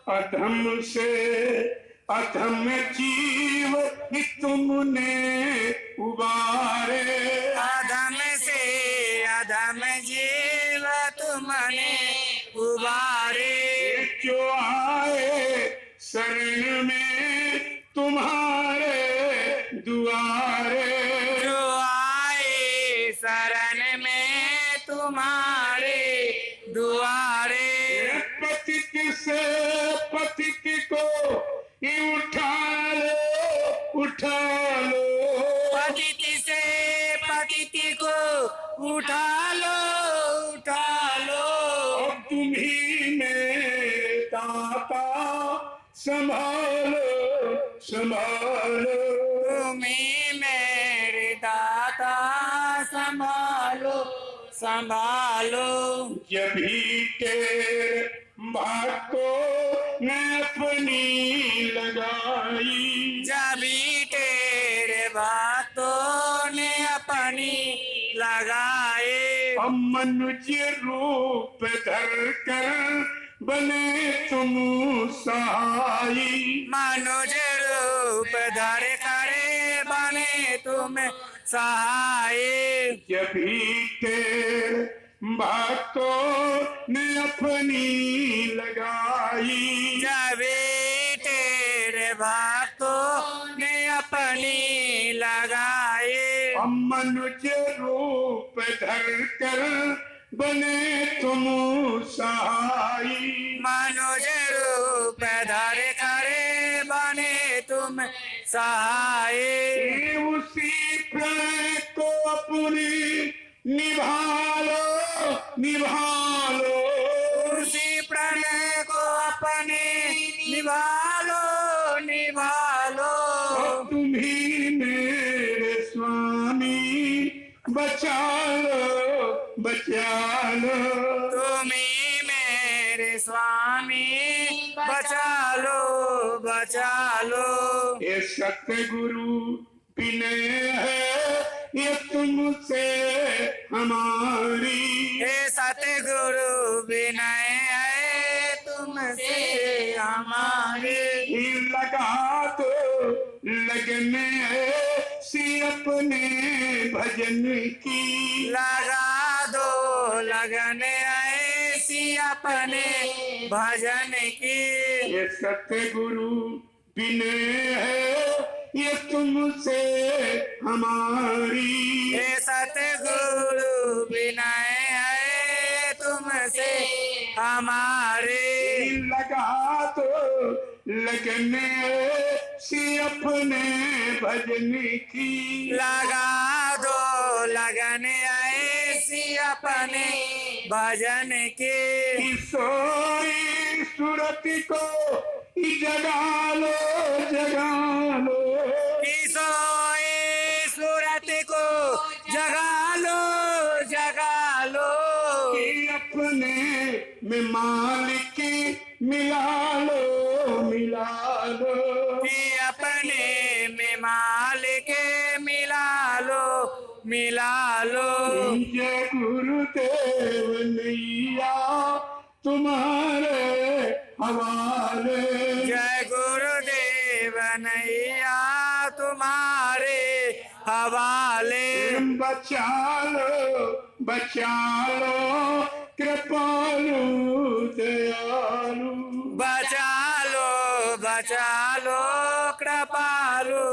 अधम से अधम जीव तुमने उबारे, अधम से अधम जीव तुमने उबारे। जो आए शरण में तुम्हारे दुआरे, जो आए शरण में तुम्हारे दुआरे। पतित से पतित को उठा लो उठा लो, पतित से पतित को उठा लो उठा लो। अब तुम्ही मेरे दाता संभालो संभालो, तुम्ही मेरे दाता संभालो संभालो। जब भी तेरे बातों ने अपनी लगाई, जब भी तेरे बातों ने अपनी लगाए। अब मनुज रूप धर कर बने तुम सहाई, मनुज रूप धर करे बने तुम सहाय। जब भी तेरे बातों ने अपनी लगाई, जब तेरे भक्तों ने अपनी लगाए। अब मनुज रूप धर कर बने तुम सहाई, मनुज रूप धर करे बने तुम सहाय। उसी प्रणय को अपनी निभालो निभालो, उसी प्रणय को अपने निभालो निभालो। तुम्ही मेरे स्वामी बचा लो बचा लो, तुम्ही मेरे स्वामी बचा लो बचा लो। ये सतगुरु विनय है ये तुमसे हमारी, हे सतगुरु विनय है तुमसे हमारे। लगा दो लगन ऐसी अपने भजन की, लगा दो लगन ऐसी अपने भजन की। ये सतगुरु विनय है ये तुमसे हमारी, हे सतगुरु विनय है तुमसे हमारे। लगा दो लगन ऐसी अपने भजन की, लगा दो लगन ऐसी अपने भजन की। सोई सूरत को जगा लो जगा लो, किसोई सूरत को जगा लो जगा लो। कि अपने में मालिक मिला लो मिला लो, कि अपने में मालिक मिला लो मिला लो। जय गुरुदेव नैया तुम्हारे हवाले, जय गुरुदेव नैया तुम्हारे हवाले। बचा लो कृपालु दयालु, बचा लो कृपालु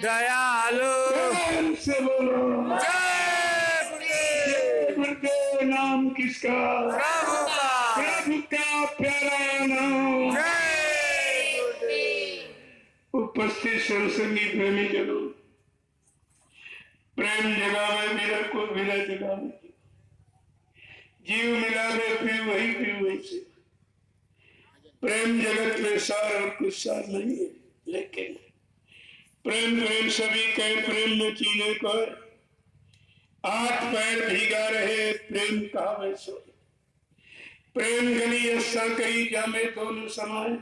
दयालु। प्रेम से बोलो जय गुरुदेव। गुरुदेव नाम किसका, प्रभु का। प्रभु का प्यारा नाम। जय गुरुदेव। उपस्थित सर्वसंगी प्रेमी जनों, प्रेम जगावे मेरा को मेरा जगावे, जीव मिलावे फिर वही से। प्रेम जगत में सार और कुछ सार नहीं है, लेकिन प्रेम सभी कहे प्रेम में चीने को। आठ पैर भीगा रहे प्रेम कहावे सो, प्रेम गली ऐसा कही जामे दोनों समाए,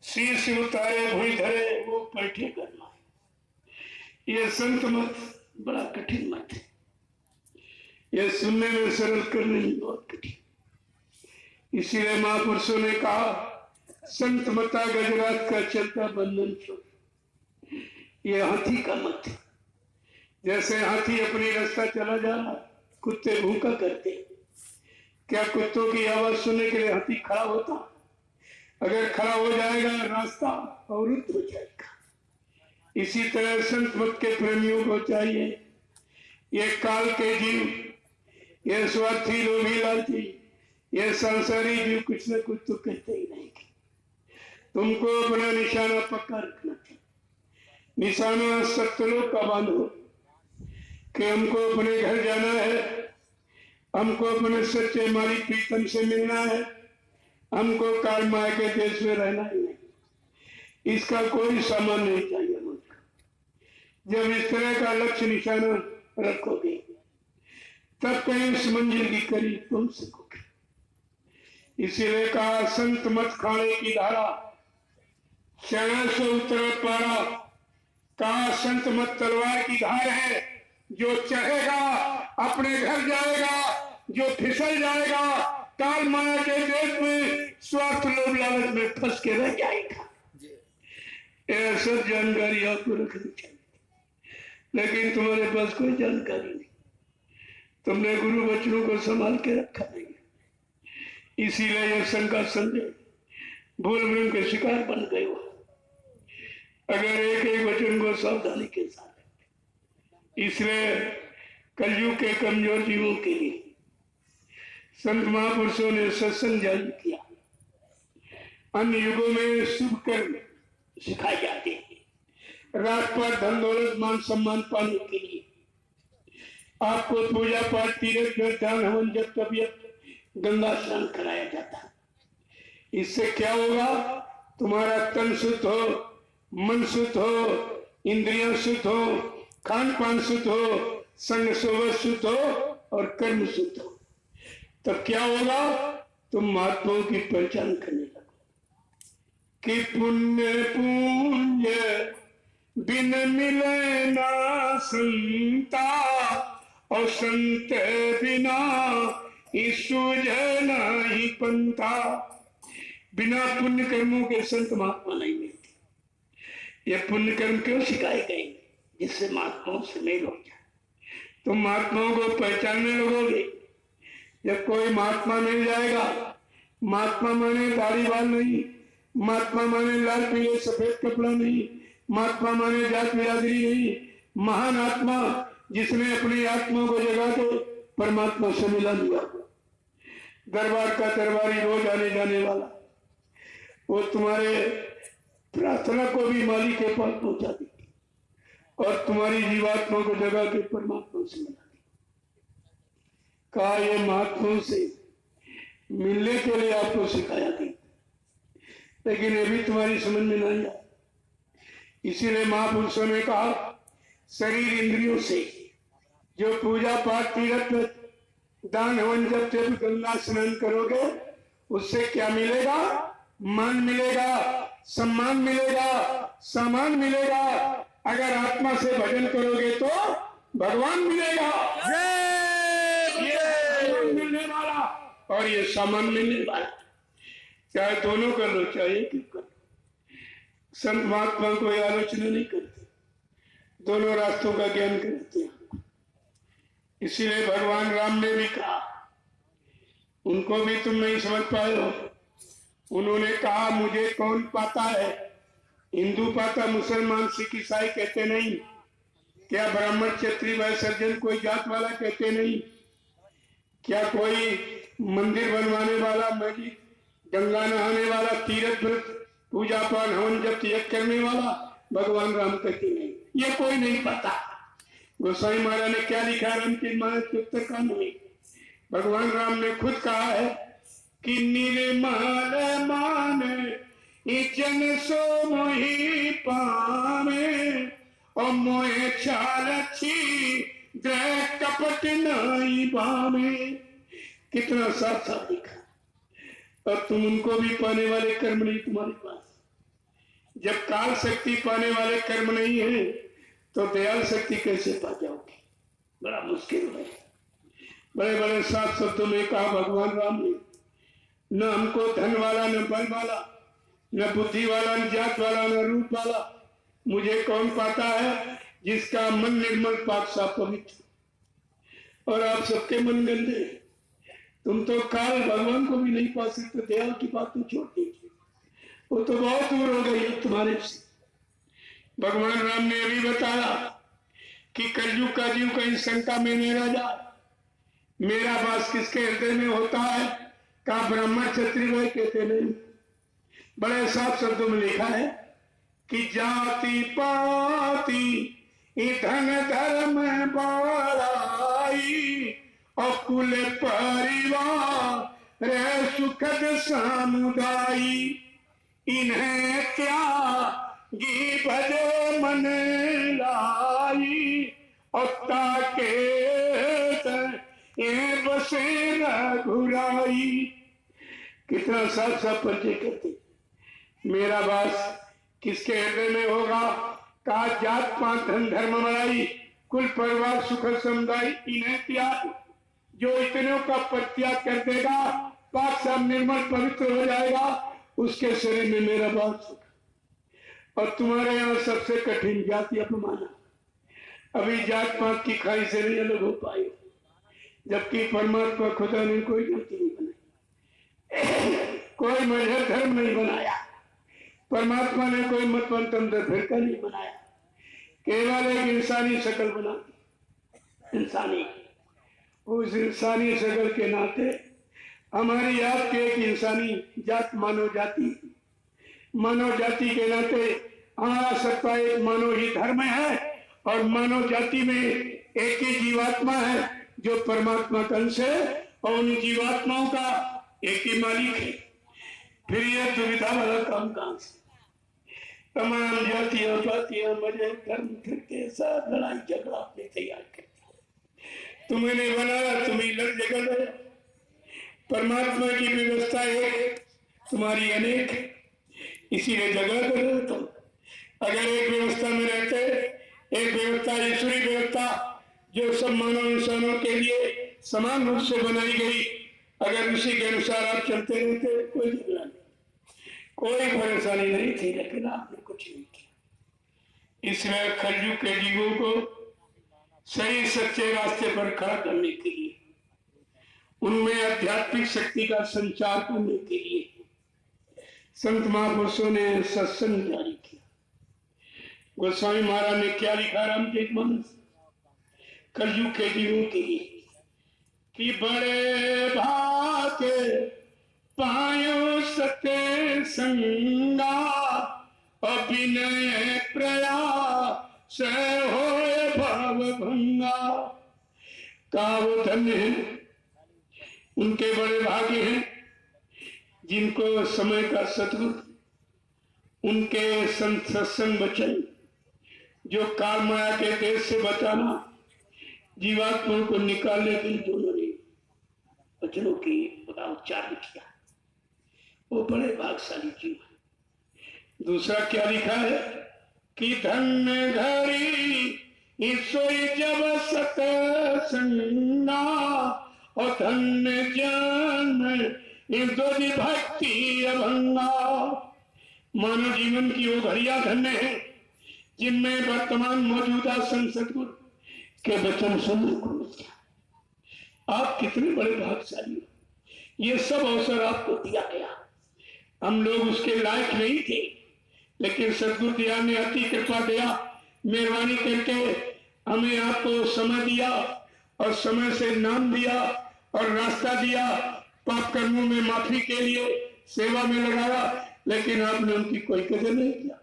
शीश उतारे भूई धरे वो पैठे करना। ये संत मत बड़ा कठिन मत है, यह सुनने में सरल करने में बहुत कठिन। इसीलिए महापुरुषों ने कहा संत मता गजरात का चलता बंधन छोड़। ये हाथी का मत है। जैसे हाथी अपनी रास्ता चला जाना, कुत्ते भूखा करते। क्या कुत्तों की आवाज सुनने के लिए हाथी खड़ा होता? अगर खड़ा हो जाएगा रास्ता अवरुद्ध हो जाएगा। इसी तरह संत मत के प्रेमियों को चाहिए, ये काल के जीव, ये स्वार्थी लोभी लालची, ये संसारी जीव कुछ न कुछ तो कहते ही नहीं। तुमको अपना निशाना पक्का रखना चाहिए। निशाना सत्यलोक का बांधो कि हमको अपने घर जाना है, हमको अपने सच्चे मालिक प्रीतम से मिलना है, हमको काल माया के देश में रहना ही नहीं। इसका कोई सामान नहीं चाहिए मुझको। जब इस तरह का लक्ष्य निशाना रखोगे तब कहीं उस मंजिल की करीब तुम सकोगे। इसीलिए कहा संत मत खाने की धारा, शरण से उतर पारा। कहा संत मत तलवार की धार है, जो चढ़ेगा अपने घर जाएगा, जो फिसल जाएगा काल माया के देश में स्वार्थ लोभ लालच में फंस के रह जाएगा। ऐसा जानकारी आपको रखनी चाहिए, लेकिन तुम्हारे पास कोई जानकारी नहीं। तुमने गुरु वचनों को संभाल के रखा नहीं, इसीलिए यह शंका संदेह भूल भ्रम के शिकार बन गए हो। अगर एक एक वचन को सावधानी के साथ, इसलिए कलयुग के कमजोर जीवों के लिए संत महापुरुषों ने सत्संग जारी किया। अन्य युगों में शुभ कर्म सिखाए जाते हैं। रात पर धन दौलत मान सम्मान पाने के लिए आपको पूजा पाठ तीर्थ दान हवन जब तबियत गंगा स्नान कराया जाता है। इससे क्या होगा? तुम्हारा तन शुद्ध हो, मन शुद्ध हो, इंद्रियां शुद्ध हो, खान पान शुद्ध हो, संग सोबत शुद्ध हो और कर्म शुद्ध हो। तब क्या होगा? तुम महात्माओं की पहचान करने लगो कि पुण्य पुण्य बिन मिले ना संता और संत बिना सूझे नहीं पंथा। बिना पुण्य कर्मों के संत महात्मा नहीं मिलते। ये पुण्य कर्म क्यों सिखाए गए? जिससे महात्माओं से मेल हो जाए। तुम महात्माओं को पहचानने लगोगे जब कोई महात्मा मिल जाएगा। महात्मा माने दाढ़ी बाल नहीं, महात्मा माने लाल पीले सफेद कपड़ा नहीं, महात्मा माने जात बिरादरी नहीं। महान आत्मा जिसने अपनी आत्मा को जगा के परमात्मा से मिला दिया। दरबार का दरबारी रोज आने जाने वाला, वो तुम्हारे प्रार्थना को भी मालिक के पास पहुंचा देती और तुम्हारी जीवात्मा को जगा के परमात्मा से मिला दी। कहा ये महात्माओं से मिलने के लिए आपको सिखाया गया, लेकिन ये भी तुम्हारी समझ में नहीं आया। इसीलिए महापुरुषों ने कहा शरीर इंद्रियों से जो पूजा पाठ तीर्थ दान हवन जब जब गंगा स्नान करोगे, उससे क्या मिलेगा? मान मिलेगा, सम्मान मिलेगा, सामान मिलेगा। अगर आत्मा से भजन करोगे तो भगवान मिलेगा। ये मिलने वाला और ये सामान मिलने वाला, चाहे दोनों कर लो चाहे क्यों कर लो। संत महात्मा कोई आलोचना नहीं करते, दोनों रास्तों का ज्ञान करते हैं। इसीलिए भगवान राम ने भी कहा, उनको भी तुम नहीं समझ पाए हो। उन्होंने कहा मुझे कौन पाता है? हिंदू पाता, मुसलमान सिख ईसाई कहते नहीं। क्या ब्राह्मण क्षत्रिय वैश्य सज्जन कोई जात वाला कहते नहीं? क्या कोई मंदिर बनवाने वाला, मस्जिद, गंगा नहाने वाला, तीर्थ व्रत पूजा पाठ हवन जब यज्ञ करने वाला भगवान राम कहते नहीं? ये कोई नहीं पता। गोसाई महाराज ने क्या लिखा रामचरित मानस के उत्तरकांड में? भगवान राम ने खुद कहा है कि निर्मल मान जन सो मोहि पावे और मोहे छालछी ग्रह कपट नहीं पावे। कितना साफ साफ लिखा। और तुम उनको भी पाने वाले कर्म नहीं तुम्हारे पास। जब काल शक्ति पाने वाले कर्म नहीं है तो दयाल शक्ति कैसे पा जाओगे? बड़ा मुश्किल है। बड़े बड़े साफ शब्दों में कहा भगवान राम ने, न हमको धन वाला न बल वाला न बुद्धि वाला, न जात वाला, न रूप वाला, मुझे कौन पाता है? जिसका मन निर्मल, पाक, साफ, पवित्र। और आप सबके मन गंदे। तुम तो काल भगवान को भी नहीं पा सकते। दयाल की बात तो छोड़ दीजिए, वो तो बहुत दूर हो गई है तुम्हारे से। भगवान राम ने अभी बताया कि कलयुग का जीव कहीं शंका में नहीं रह जाए। मेरा वास किसके हृदय में होता है? का ब्राह्मण क्षत्रिय वह कहते नहीं। बड़े साफ शब्दों में लिखा है कि जाति पाति धन धर्म बड़ाई और कुल परिवार सुखद समुदायी, इन्हें त्यागी भजे मन लाई और ताके बसे रघुराई। कितना साफ साफ परिचय करते। मेरा वास किसके हृदय में होगा? का जात पात धन धर्म बड़ाई कुल परिवार सुखद समुदाय, इन्हें त्याग, जो इतनों का परित्याग कर देगा, पाक साफ निर्मल पवित्र हो जाएगा, उसके शरीर में मेरा वास होगा। और तुम्हारे यहाँ सबसे कठिन जाति अपमाना। अभी जात पात की खाई से नहीं अलग हो पाए, जबकि परमात्मा खुदा ने कोई जाति नहीं बनाई, कोई मजहब धर्म नहीं बनाया, परमात्मा ने कोई मत पंथ फिरका नहीं बनाया, केवल एक इंसानी शक्ल बना दी। इंसानी, उस इंसानी शक्ल के नाते हमारी आपकी एक इंसानी जात मानव जाति, मानव जाति के नाते हमारा सत्ता एक मानव ही धर्म है। और मानव जाति में एक ही जीवात्मा है जो परमात्मा का अंश है, और उन जीवात्माओं का एक ही मालिक है। फिर यह दुविधा वाला काम कहां से? तमाम जातियां पातियां मजे धर्म फिरके सब लड़ाई झगड़ा अपने तैयार करते। तुम्हें नहीं बनाया, तुम्हें लड़ झगड़ रहे। परमात्मा की व्यवस्था एक, तुम्हारी अनेक, इसीलिए झगड़ा कर रहे हो तुम। अगर एक व्यवस्था में रहते, एक व्यवस्था ईश्वरी व्यवस्था जो सब मानव इंसानों के लिए समान रूप से बनाई गई, अगर उसी के अनुसार आप चलते रहते, कोई झगड़ा नहीं, कोई परेशानी नहीं थी। लेकिन आपने कुछ नहीं किया। इसलिए कलयुग के जीवों को सही सच्चे रास्ते पर खड़ा करने के लिए, उनमें आध्यात्मिक शक्ति का संचार करने के लिए संत महापुरुषों ने सत्संग जारी किया। गोस्वामी महाराज ने क्या लिखा रामचरितमानस कलयुग के जीवों के लिए कि बड़े भागे पायो सते संगा अभिनय प्रयास होए भव भंगा। काव धन्य उनके बड़े भाग्य हैं जिनको समय का सतगुरु उनके सत्संग वचन, जो काल माया के देश से बचाना, जीवात्माओं को निकालने के लिए दोनों ने वचनों की उच्चारण किया, वो बड़े भागशाली जीव है। दूसरा क्या लिखा है कि धन्य घड़ी ईश्वरी जब सत्संगा और धन्य जन ईश्वरी भक्ति अभंगा। मानव जीवन की वो घड़ियां धन्य है जिनमें वर्तमान मौजूदा संत सतगुरु के वचन सुनने को मिलता। आप कितने बड़े भाग्यशाली हो, ये सब अवसर आपको दिया गया। हम लोग उसके लायक नहीं थे, लेकिन सतगुरु दयाल ने अति कृपा दिया, मेहरबानी करके हमें आपको समय दिया और समय से नाम दिया और रास्ता दिया, पाप कर्मों में माफी के लिए सेवा में लगाया। लेकिन आपने उनकी कोई कदर नहीं किया,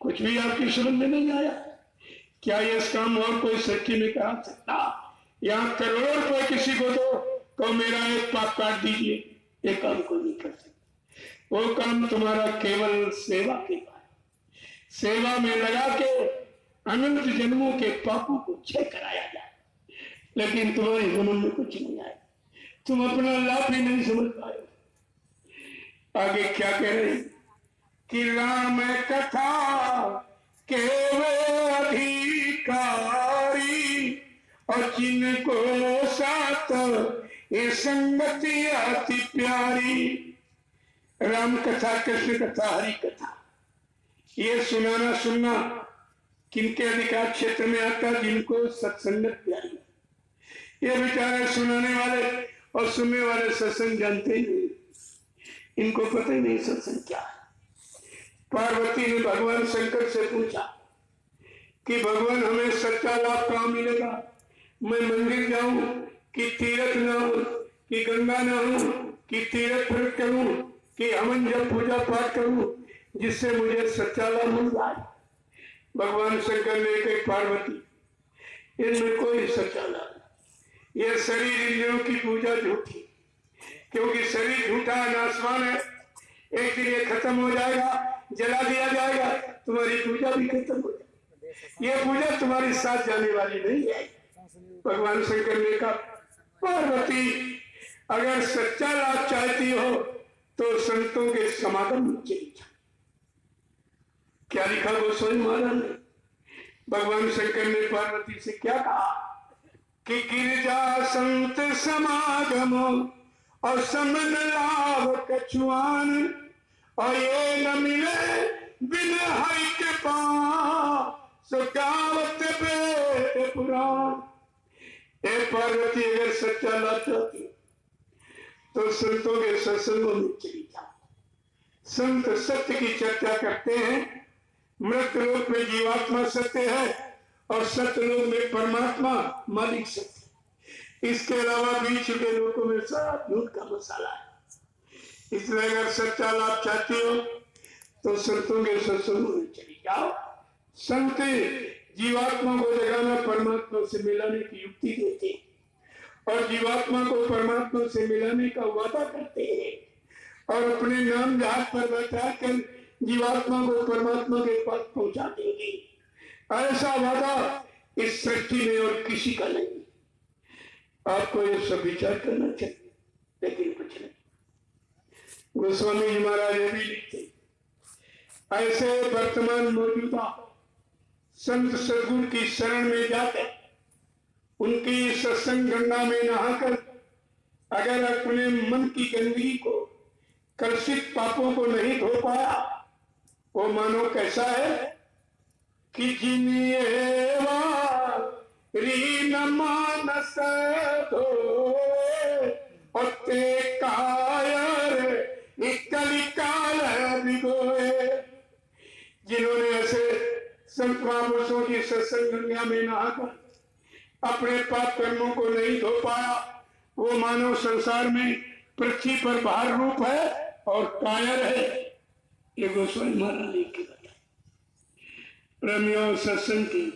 कुछ भी आपकी समझ में नहीं आया। क्या यह काम और कोई सच्ची में कहा सकता? यहाँ करोड़ों रुपए किसी को दो तो मेरा एक पाप काट दीजिए, एक काम को नहीं कर सकते। वो काम तुम्हारा केवल सेवा के बाद, सेवा में लगा के अनंत जन्मों के पापों को क्षय कराया जाए। लेकिन तुम्हारे जन्म में कुछ नहीं आया, तुम अपना लाभ भी नहीं समझ पाए। आगे क्या कह रहे हैं कि राम कथा के वे अधिकारी और जिनको साथ ये संगति अति प्यारी। राम कथा, कृष्ण कथा, हरि कथा, ये सुनाना सुनना किनके अधिकार क्षेत्र में आता है? जिनको सत्संगत प्यारी। ये बेचारे सुनाने वाले और सुनने वाले सत्संग जानते ही नहीं, इनको पता ही नहीं सत्संग क्या है। पार्वती ने भगवान शंकर से पूछा कि भगवान हमें सच्चा लाभ कहाँ मिलेगा? मैं मंदिर जाऊं कि तीर्थ न हो, कि गंगा न हो, कि तीर्थ व्रत करूं, कि हवन जब पूजा पाठ करूं जिससे मुझे सच्चा लाभ मिल जाए? भगवान शंकर ने कही पार्वती इनमें कोई सच्चा लाभ नहीं, यह शरीर इंद्रियों की पूजा झूठी, क्योंकि शरीर झूठा नाशवान है, एक दिन ये खत्म हो जाएगा, जला दिया जाएगा, तुम्हारी पूजा भी खत्म हो जाएगी, ये पूजा तुम्हारी साथ जाने वाली नहीं है। भगवान शंकर ने कहा पार्वती अगर सच्चा लाभ चाहती हो तो संतों के समागम में चली जाओ। क्या लिखा गोस्वामी महाराज ने? भगवान शंकर ने पार्वती से क्या कहा कि गिरजा संत समागम और समन लाभ कछुआन, और ये न मिले बिन हरि के पास गावत वेद पुराण। ए पार्वती अगर सच्चा लाभ चाहती तो संतों के सत्संगों में चली जाओ। संत सत्य की चर्चा करते हैं। मृत लोक में जीवात्मा सत्य है और सत्य लोक में परमात्मा मालिक सत्य। इसके अलावा बीच के लोगों में सारा झूठ का मसाला है। इसलिए अगर सच्चा लाभ चाहती हो तो संतों के सत्संगों में चली जाओ। संत जीवात्मा को जगाना, परमात्मा से मिलाने की युक्ति देते हैं और जीवात्मा को परमात्मा से मिलाने का वादा करते हैं और अपने नाम जहाज पर बैठा कर जीवात्मा को परमात्मा के पास पहुंचा देंगे। ऐसा वादा इस सृष्टि में और किसी का नहीं। आपको ये सब विचार करना चाहिए, लेकिन कुछ नहीं। गोस्वामी जी महाराज ये भी लिखते ऐसे वर्तमान मौजूदा संत सदगुरु की शरण में जाकर उनकी सत्संग गंगा में नहाकर अगर अपने मन की गंदगी को, कलुषित पापों को नहीं धो पाया, वो मानो कैसा है कि जिन्हें रीन मानस धोए और ते कायर काल भिगोए। जिन्होंने ऐसे संत महापुरुषों की सत्संग गंगा में नहाकर अपने पाप कर्मों को नहीं धो पाया, वो मानव संसार में पृथ्वी पर भार रूप है और कायर है। ये गोस्वामी महाराज लिख के बताया। प्रेमियों, सत्संग की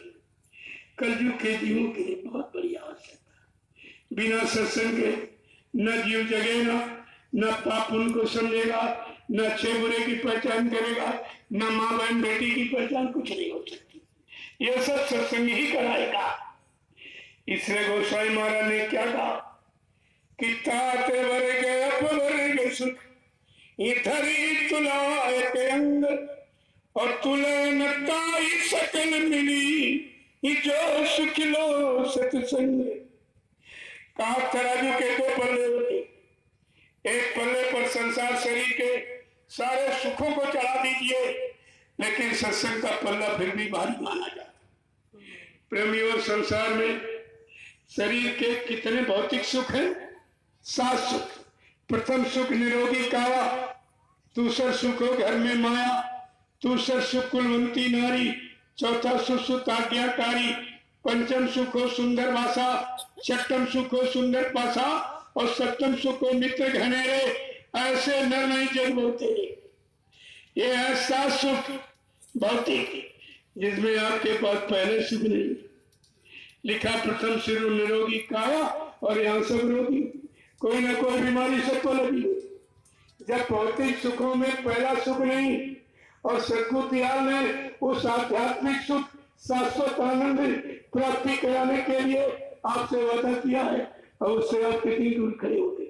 कलयुग के जीवों के लिए बहुत बड़ी आवश्यकता है। बिना सत्संग के न जीव जगेगा, न पाप उनको समझेगा, न अच्छे बुरे की पहचान करेगा, न माँ बहन बेटी की पहचान, कुछ नहीं हो सकती। यह सब सत्संग ही कराएगा। इसलिए गोस्वामी महाराज ने क्या कहा कि ताते वर्ग अपवर्ग सुख इधरी तुलाए के अंग और तुले नताई सकल मिली जो सुख लो सत्संग। कहा तराजू के दो पल्ले होते, एक पल्ले पर संसार शरीर के सारे सुखों को चढ़ा दीजिए, लेकिन सत्संग का पल्ला फिर भी भारी माना जाता। प्रेमियों, संसार में शरीर के कितने भौतिक सुख हैं? 7 सुख। प्रथम सुख निरोगी काया, दूसरा सुख हो घर में माया, दूसरा सुख कुलवंती नारी, चौथा सुख आज्ञाकारी, पंचम सुख हो सुंदर भाषा, छठम सुख हो सुंदर पासा और सप्तम सुख हो मित्र घनेरे। ऐसे नर नहीं जन्म होते। ये है 7 सुख भौतिक, जिसमें आपके पास पहले सुख नहीं। लिखा प्रथम सिर निरोगी काया और यहाँ सब रोगी, कोई ना कोई बीमारी सबको लगी। जब भौतिक सुखों में पहला सुख नहीं और सदगुरु दयाल ने उस आध्यात्मिक सुख शाश्वत आनंद प्राप्ति कराने के लिए आपसे वादा किया है, और उससे आप कितनी दूर खड़े हो गए,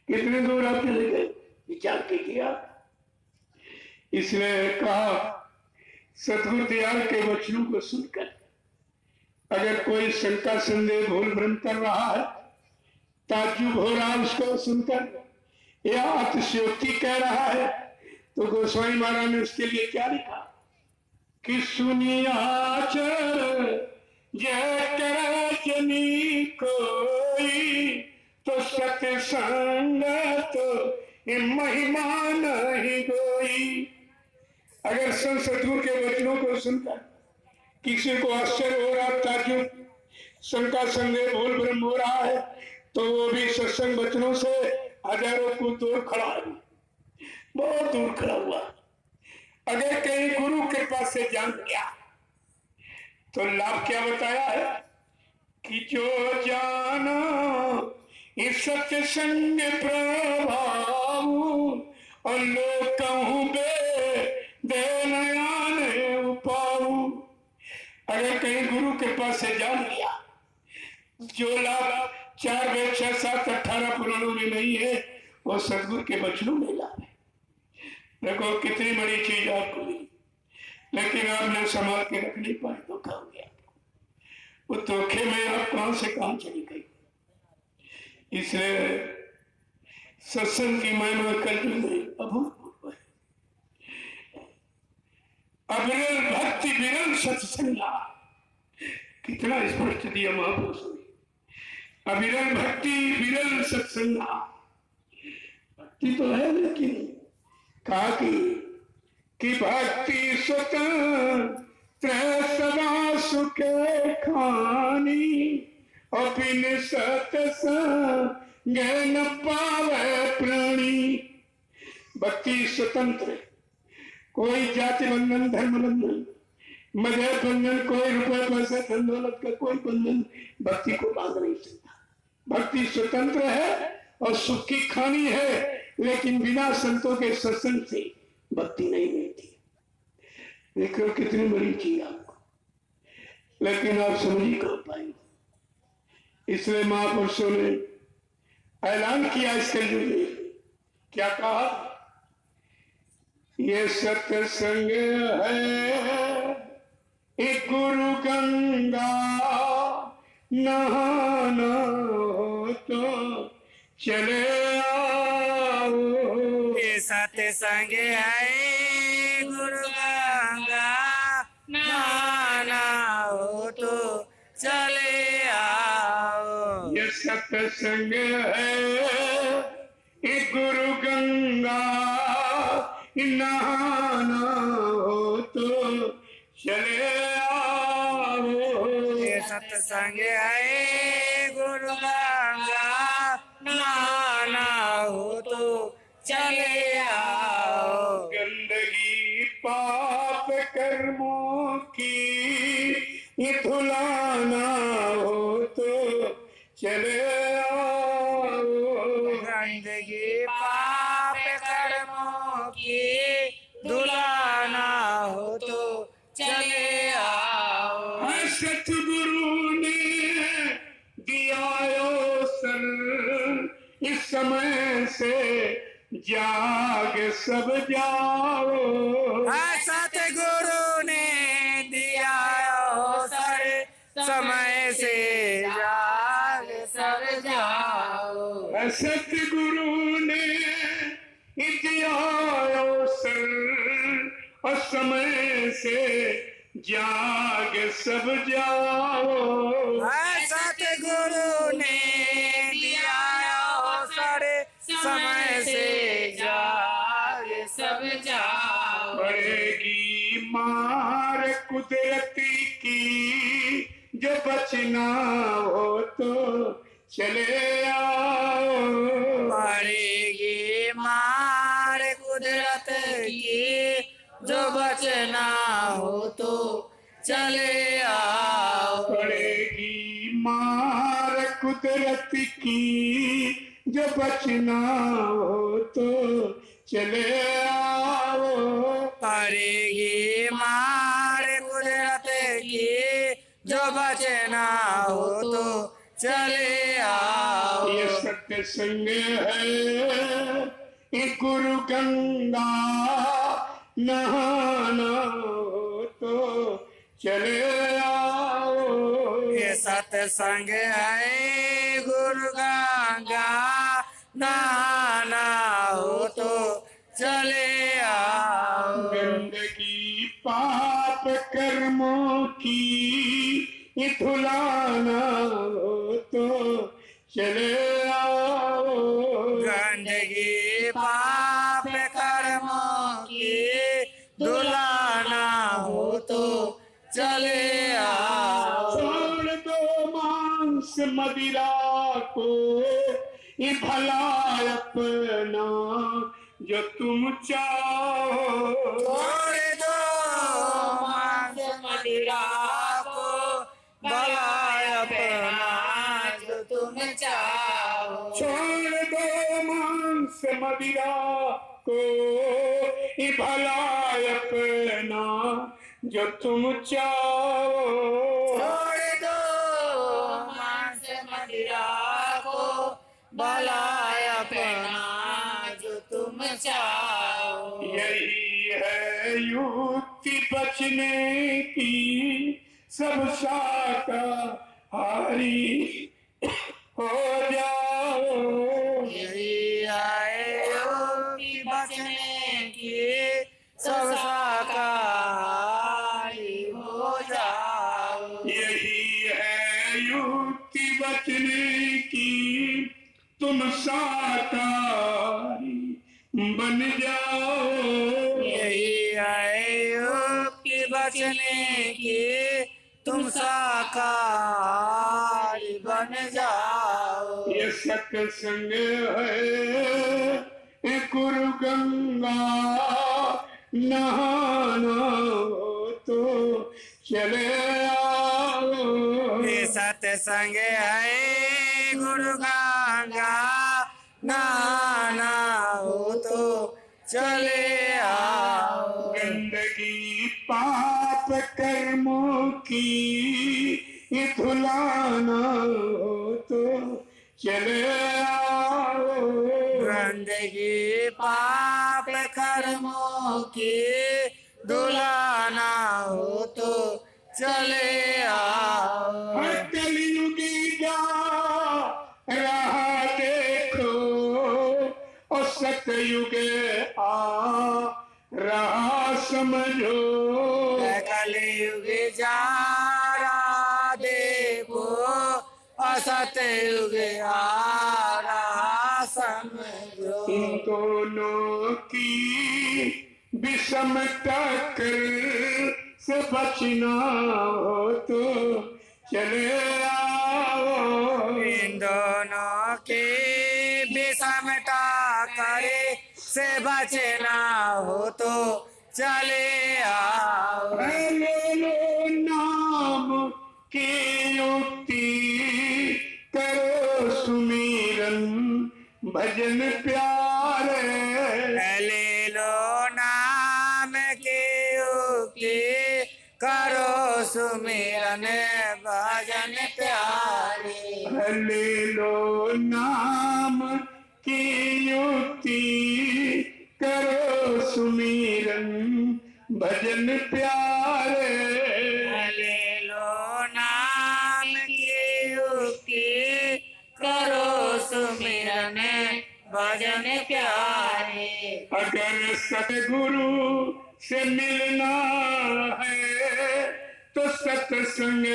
कितने दूर आप चले गए, विचार कीजिए आप। इसलिए कहा सदगुरु दयाल के वचनों को सुनकर अगर कोई शंका संदेह भूल भ्रम कर रहा है, ताज्जुब हो रहा उसको सुनकर, यह अतिशयोक्ति कह रहा है। तो गोस्वामी महाराज ने उसके लिए क्या लिखा कि सुनियाचर जय कर जनी कोई तो सत्संग तो महिमा नहीं कोई। अगर संत सतगुरु के वचनों को सुनकर किसी को आश्चर्य हो रहा, ताज्जुब, शंका संदेह भूल भ्रम हो रहा है, तो वो भी सत्संग वचनों से हजारों को दूर खड़ा है, बहुत दूर खड़ा हुआ। अगर कहीं गुरु कृपा से जान गया तो लाभ क्या बताया है कि जो जानो इस सत्संग प्रभाव और लोग कहूं बे देनयान उपाऊ। अगर कहीं गुरु कृपा से जान लिया, जो लाभ 4 वेद 6 7 18 पुराणों में नहीं है, वो सदगुरु के वचनों में लाभ है। देखो कितनी बड़ी चीज आपको मिली, लेकिन आपने संभाल के रख नहीं पाए, धोखा हो गया। वो धोखे में आप कहां से कहां चली गई। इसलिए सत्संग की महिमा कलयुग में अभूतपूर्व है। अविरल भक्ति विरल सत्संगा, कितना स्पष्ट दिया महापुरुष ने। अविरल भक्ति विरल सत्संगा, भक्ति तो है लेकिन कहा कि भक्ति स्वतंत्र सदा सुख खानी और बिन सत्संग न पावे प्राणी। भक्ति स्वतंत्र, कोई जाति बंधन, धर्म बंधन, मजहब बंधन, कोई रुपए पैसे धन दौलत का कोई बंधन भक्ति को बांध नहीं सकता। भक्ति स्वतंत्र है और सुख की खानी है, लेकिन बिना संतों के सत्संग से भक्ति नहीं मिलती। देखो कितनी बड़ी चीज आपको, लेकिन आप समझ ही कर पाएंगे। इसलिए महापुरुषों ने ऐलान किया इस कलयुग में, क्या कहा, ये सत्संग है एक गुरु गंगा, नहाना हो तो चले आओ। ये सत्संग है गुरु गंगा, नहाना हो तो चले आओ। ये सत्संग है एक गुरु गंगा, नहाना हो तो चले आओ। ये सत्संग है गुरु गंगा, नहाना हो तो चले आओ। गंदगी पाप कर्मों की ये धुलाना हो तो चले आओ। गंदगी पाप कर्मों की धुलाना हो तो चले आओ। सतगुरु ने दिया अवसर, इस समय से जाग सब जाओ। सतगुरु ने दिया अवसर, समय से जाग सब जाओ। सतगुरु ने दिया अवसर और समय से जाग सब जाओ। सतगुरु ने दिया अवसर, समय से जाग सब जाओ। पड़ेगी मार कुदरती की, जो बचना हो तो चले आओ। पड़ेगी मार कुदरत की, जो बचना हो तो चले आओ। पड़ेगी मार कुदरत की, जो बचना हो तो चले आओ। पड़ेगी मार कुदरत की, जो बचना हो तो चले आओ। ये सत्संग है ये गुरु गंगा, नहाना हो तो चले आओ। ये सत्संग है गुरु गंगा, नहाना हो तो चले आओ। गंदगी पाप कर्मों की ये धुलाना हो तो चले आओ। गंदगी पाप कर्मों की धुलाना हो तो चले आओ। छोड़ दो मांस मदिरा को ये भला अपना जो तुम चाहो। छोड़ दो मांस मदिरा को भला अपना जो तुम चाहो। छोड़ दो मांस मदिरा को ये भला अपना जो तुम चाहो। छोड़ दो मांस मदिरा को भला अपना जो तुम चाहो। यही है युक्ति बचने की सब शाकाहारी हो जाओ। यही आए योगी बचने की सब शाकाहारी हो जाओ। यही है युक्ति बचने की तुम शाकाहारी बन जाओ। यही आए योगी बचने की तुम शाकाहारी बन जाओ। ये सत्संग है ये गुरु गंगा नहाना हो तो चले आओ। ये सत्संग है गुरु गंगा नहाना हो तो चले आओ। गंदगी पाप कर्मों की ये धुलाना हो तो चले आओ। गंदगी पाप कर्मों की धुलाना हो तो चले आओ। कलयुगी जा रहा देखो और सतयुग आ रहा समझो। कलयुग जा रहा देखो असतयुग आ रहा समझो। इन दोनों की विषम टक्कर से बचना हो तो चले आओ। इन दोनों के विषम टक्कर से बचना हो तो चले आओ। ले लो नाम की युक्ति करो सुमिरन भजन प्यारे। ले लो नाम की युक्ति करो सुमिरन भजन प्यारे। ले लो नाम की युक्ति करो सुमिरन भजन प्यारे। ले लो नाम की युक्ति करो सुमिरन भजन प्यारे। अगर सतगुरु से मिलना है तो सत्संग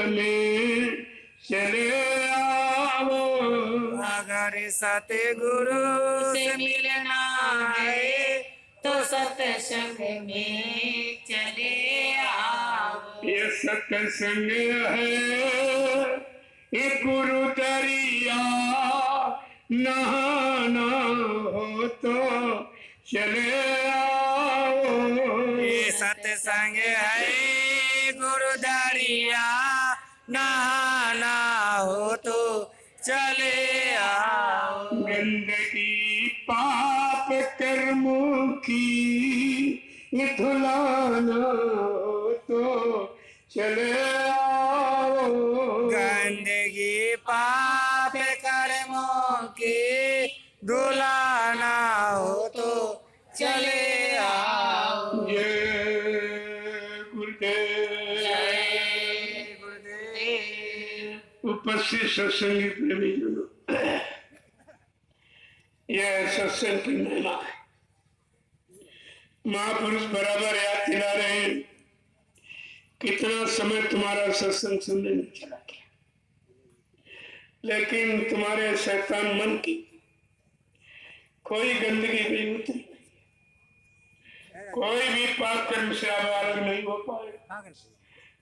में चले आओ। अगर सतगुरु से मिलना है तो सत्संग में चले आओ। ये सत्संग है ये गुरु दरिया नहाना हो तो चले आओ। ये सत्संग है गुरु दरिया नहाना हो तो चले आओ। गंदगी पाप कर्मों की ये धुलाना हो तो चले आओ। गंदगी पाप कर्मों की धुलाना हो तो चले आओ। जय गुरुदेव। जय गुरुदेव। उपस्थित सत्संगी प्रेमी जनों, सत्संग की महिमा है। महापुरुष बराबर याद दिला रहे हैं, कितना समय तुम्हारा सत्संग सुनने में चला गया, लेकिन तुम्हारे शैतान मन की कोई गंदगी भी उतरी नहीं, कोई भी पाप कर्म से आप अलग नहीं हो पाए,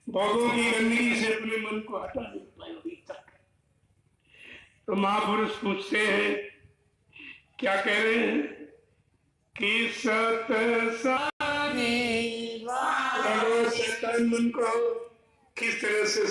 भोगों की गंदगी से अपने मन को हटा नहीं पाए अभी तक। तो महापुरुष पूछते हैं, क्या कह रहे हैं कि सत्संग शैतान मन को किस तरह से